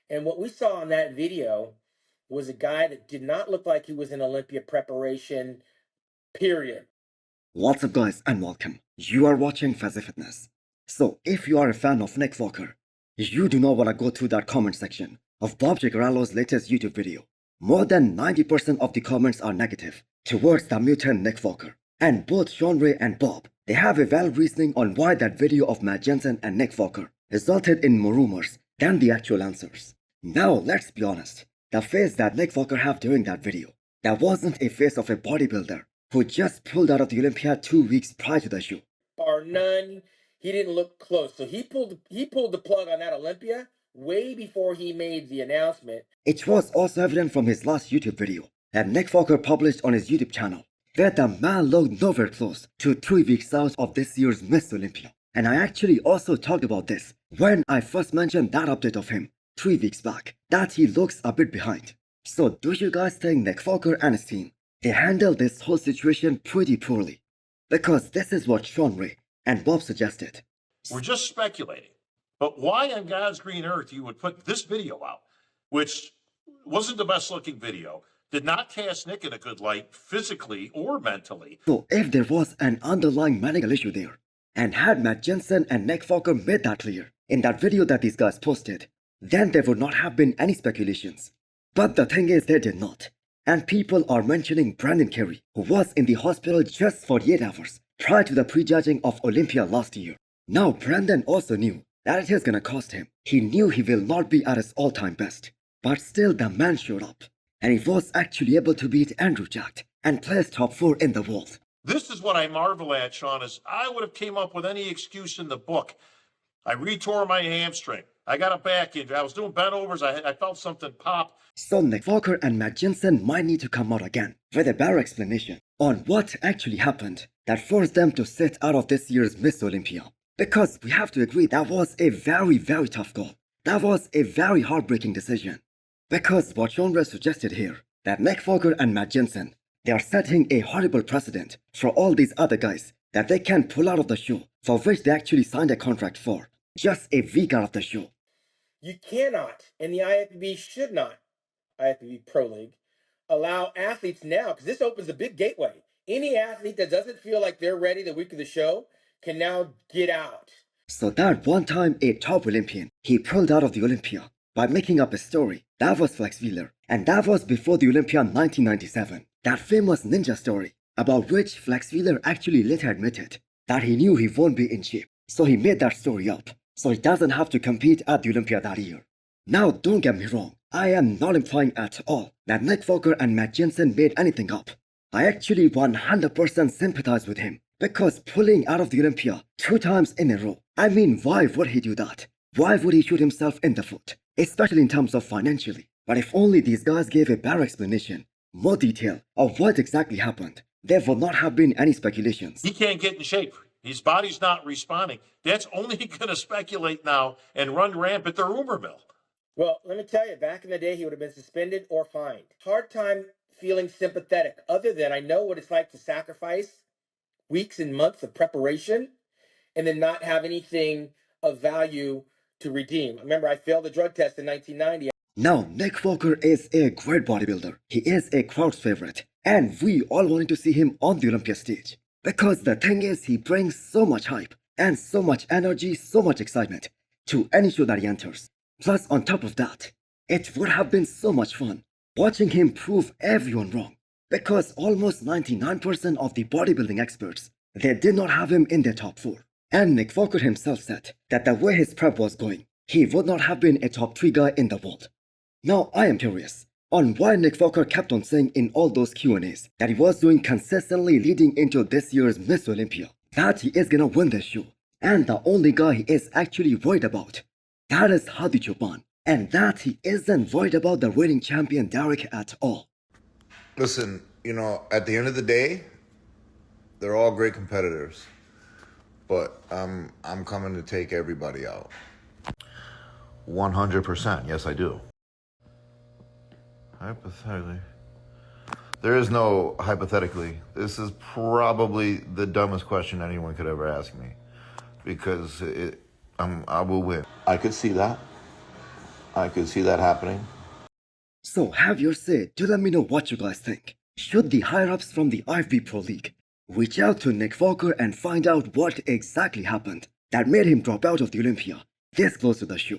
And what we saw in that video was a guy that did not look like he was in Olympia preparation, period. What's up guys and welcome. You are watching Fazi Fitness. So if you are a fan of Nick Walker, you do not want to go through that comment section of Bob Gigarello's latest YouTube video. More than 90% of the comments are negative towards the mutant Nick Walker. And both Sean Ray and Bob, they have a valid reasoning on why that video of Matt Jensen and Nick Walker resulted in more rumors than the actual answers. Now let's be honest, the face that Nick Walker have during that video, that wasn't a face of a bodybuilder who just pulled out of the Olympia 2 weeks prior to the show. Bar none, he didn't look close. So he pulled the plug on that Olympia way before he made the announcement. It was also evident from his last YouTube video that Nick Walker published on his YouTube channel that the man looked nowhere close to 3 weeks out of this year's Miss Olympia. And I actually also talked about this when I first mentioned that update of him 3 weeks back, that he looks a bit behind. So do you guys think Nick Walker and his team, they handled this whole situation pretty poorly? Because this is what Sean Ray and Bob suggested. We're just speculating. But why on God's green earth you would put this video out, which wasn't the best looking video, did not cast Nick in a good light physically or mentally. So if there was an underlying medical issue there, and had Matt Jensen and Nick Walker made that clear in that video that these guys posted, then there would not have been any speculations. But the thing is, they did not. And people are mentioning Brandon Kerry, who was in the hospital just 48 hours prior to the prejudging of Olympia last year. Now Brandon also knew that it is gonna cost him. He knew he will not be at his all-time best. But still the man showed up. And he was actually able to beat Andrew Jack and place top 4 in the world. This is what I marvel at, Sean, is I would have came up with any excuse in the book. I retore my hamstring. I got a back injury. I was doing bent overs. I felt something pop. So Nick Walker and Matt Jensen might need to come out again with a better explanation on what actually happened that forced them to sit out of this year's Miss Olympia. Because we have to agree that was a very, very tough call. That was a very heartbreaking decision. Because what Sean Ray suggested here, that Nick Walker and Matt Jensen, they are setting a horrible precedent for all these other guys that they can pull out of the show for which they actually signed a contract for just a week out of the show. You cannot, and the IFBB should not, IFBB Pro League, allow athletes now, because this opens a big gateway. Any athlete that doesn't feel like they're ready the week of the show can now get out. So that one time a top Olympian, he pulled out of the Olympia by making up a story. That was Flex Wheeler, and that was before the Olympia 1997. That famous ninja story, about which Flex Wheeler actually later admitted that he knew he won't be in shape. So he made that story up, so he doesn't have to compete at the Olympia that year. Now don't get me wrong, I am not implying at all that Nick Walker and Matt Jensen made anything up. I actually 100% sympathize with him, because pulling out of the Olympia 2 times in a row, I mean, why would he do that? Why would he shoot himself in the foot? Especially in terms of financially. But if only these guys gave a better explanation, more detail of what exactly happened, there would not have been any speculations. He can't get in shape. His body's not responding. That's only going to speculate now and run rampant the rumor mill. Well, let me tell you, back in the day, he would have been suspended or fined. Hard time feeling sympathetic, other than I know what it's like to sacrifice weeks and months of preparation and then not have anything of value to redeem. Remember, I failed the drug test in 1990. Now, Nick Walker is a great bodybuilder. He is a crowd's favorite. And we all wanted to see him on the Olympia stage. Because the thing is, he brings so much hype and so much energy, so much excitement to any show that he enters. Plus, on top of that, it would have been so much fun watching him prove everyone wrong. Because almost 99% of the bodybuilding experts, they did not have him in their top 4. And Nick Walker himself said that the way his prep was going, he would not have been a top 3 guy in the world. Now I am curious on why Nick Walker kept on saying in all those Q&As that he was doing consistently leading into this year's Miss Olympia, that he is gonna win this show. And the only guy he is actually worried about, that is Hadi Choopan. And that he isn't worried about the reigning champion Derek at all. Listen, you know, at the end of the day, they're all great competitors. But I'm coming to take everybody out. 100%, yes I do. Hypothetically. There is no hypothetically. This is probably the dumbest question anyone could ever ask me. Because I will win. I could see that. I could see that happening. So have your say to let me know what you guys think. Should the higher-ups from the IFB Pro League reach out to Nick Walker and find out what exactly happened that made him drop out of the Olympia this close to the show?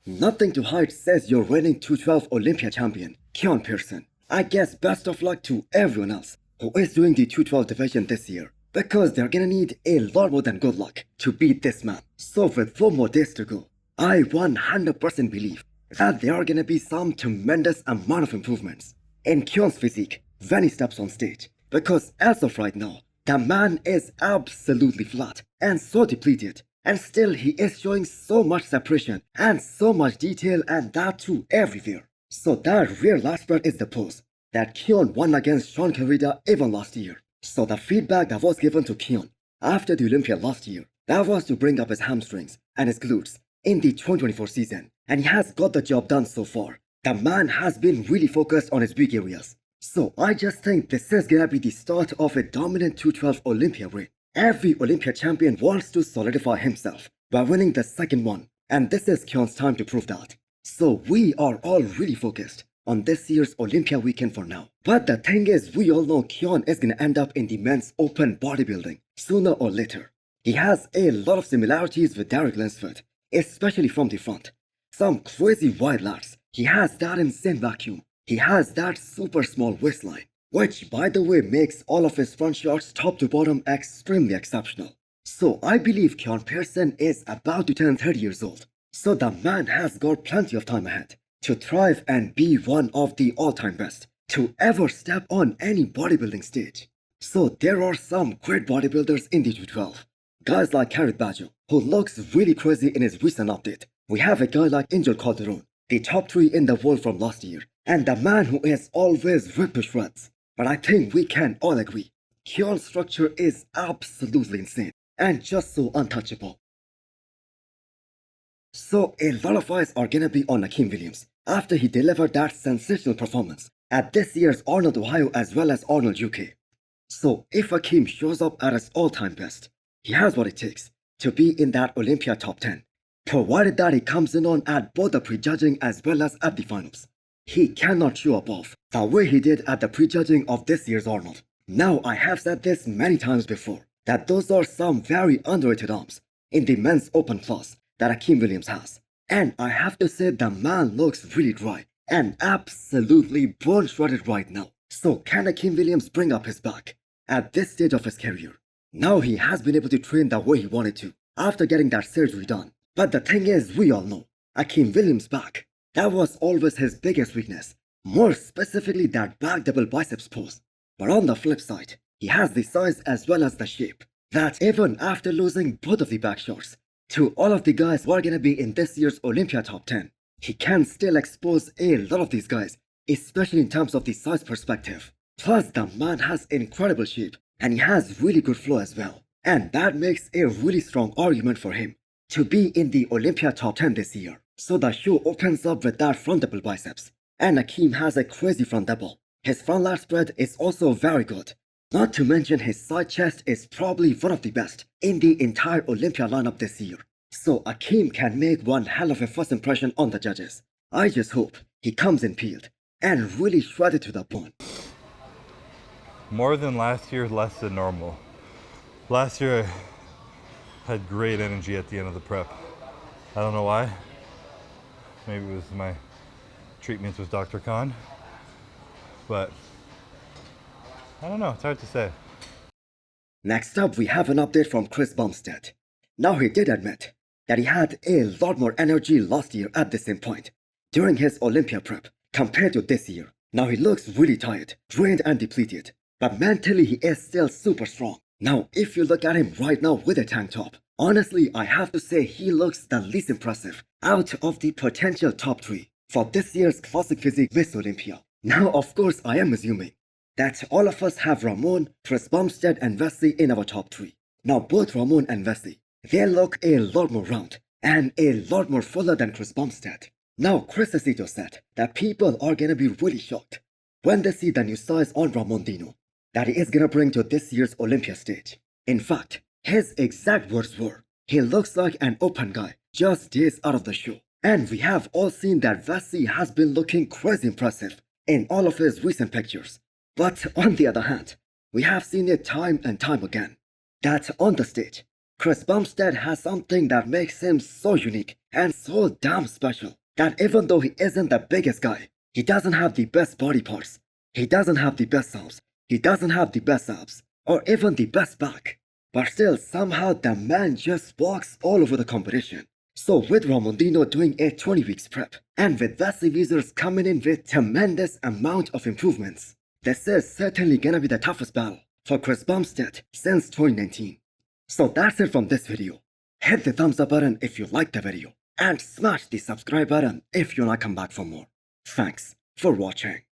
Nothing to hide, says your reigning 212 Olympia champion, Keone Pearson. I guess best of luck to everyone else who is doing the 212 division this year, because they're gonna need a lot more than good luck to beat this man. So with 4 more days to go, I 100% believe that there are gonna be some tremendous amount of improvements in Keone's physique when he steps on stage, because as of right now, the man is absolutely flat and so depleted, and still he is showing so much separation and so much detail, and that too everywhere. So that rear lat spread is the pose that Keone won against Sean Kerrith even last year. So the feedback that was given to Keone after the Olympia last year, that was to bring up his hamstrings and his glutes in the 2024 season, and he has got the job done so far. The man has been really focused on his weak areas. So I just think this is gonna be the start of a dominant 212 Olympia reign. Every Olympia champion wants to solidify himself by winning the second one, and this is Keone's time to prove that. So we are all really focused on this year's Olympia weekend for now. But the thing is, we all know Keone is gonna end up in the men's open bodybuilding sooner or later. He has a lot of similarities with Derek Linsford, especially from the front. Some crazy wide lats. He has that insane vacuum. He has that super small waistline, which by the way makes all of his front shots top to bottom extremely exceptional. So I believe Keone Pearson is about to turn 30 years old. So the man has got plenty of time ahead to thrive and be one of the all-time best to ever step on any bodybuilding stage. So there are some great bodybuilders in the 212. Guys like Kerrith Bajo, who looks really crazy in his recent update. We have a guy like Angel Calderon, the top 3 in the world from last year, and the man who is always ripped to shreds. But I think we can all agree, Keone's structure is absolutely insane and just so untouchable. So a lot of eyes are gonna be on Akeem Williams after he delivered that sensational performance at this year's Arnold Ohio as well as Arnold UK. So if Akeem shows up at his all-time best, he has what it takes to be in that Olympia top 10, provided that he comes in on at both the prejudging as well as at the finals. He cannot show up off the way he did at the prejudging of this year's Arnold. Now I have said this many times before, that those are some very underrated arms in the men's open class that Akeem Williams has. And I have to say the man looks really dry and absolutely bone shredded right now. So can Akeem Williams bring up his back at this stage of his career? Now he has been able to train the way he wanted to after getting that surgery done. But the thing is, we all know Akeem Williams' back, that was always his biggest weakness, more specifically that back double biceps pose. But on the flip side, he has the size as well as the shape that even after losing both of the back shots to all of the guys who are gonna be in this year's Olympia top 10, he can still expose a lot of these guys, especially in terms of the size perspective. Plus the man has incredible shape and he has really good flow as well. And that makes a really strong argument for him to be in the Olympia top 10 this year. So the show opens up with that front double biceps. And Akeem has a crazy front double. His front lat spread is also very good. Not to mention his side chest is probably one of the best in the entire Olympia lineup this year. So Akeem can make one hell of a first impression on the judges. I just hope he comes in peeled and really shredded to the bone. More than last year, less than normal. Last year I had great energy at the end of the prep. I don't know why. Maybe it was my treatments with Dr. Khan. But I don't know, it's hard to say. Next up, we have an update from Chris Bumstead. Now he did admit that he had a lot more energy last year at the same point during his Olympia prep compared to this year. Now he looks really tired, drained and depleted, but mentally he is still super strong. Now if you look at him right now with a tank top, honestly I have to say he looks the least impressive out of the potential top 3 for this year's Classic Physique Miss Olympia. Now of course I am assuming that all of us have Ramon, Chris Bumstead and Wesley in our top 3. Now both Ramon and Wesley, they look a lot more round and a lot more fuller than Chris Bumstead. Now Chris Acito said that people are gonna be really shocked when they see the new size on Ramon Dino that he is gonna bring to this year's Olympia stage. In fact, his exact words were, "He looks like an open guy just days out of the show." And we have all seen that Wesley has been looking crazy impressive in all of his recent pictures. But on the other hand, we have seen it time and time again, that on the stage, Chris Bumstead has something that makes him so unique and so damn special that even though he isn't the biggest guy, he doesn't have the best body parts, he doesn't have the best arms, he doesn't have the best abs, or even the best back. But still, somehow the man just walks all over the competition. So with Ramondino doing a 20 weeks prep, and with Wesley Weezers coming in with tremendous amount of improvements, this is certainly gonna be the toughest battle for Chris Bumstead since 2019. So that's it from this video. Hit the thumbs up button if you liked the video, and smash the subscribe button if you wanna come back for more. Thanks for watching.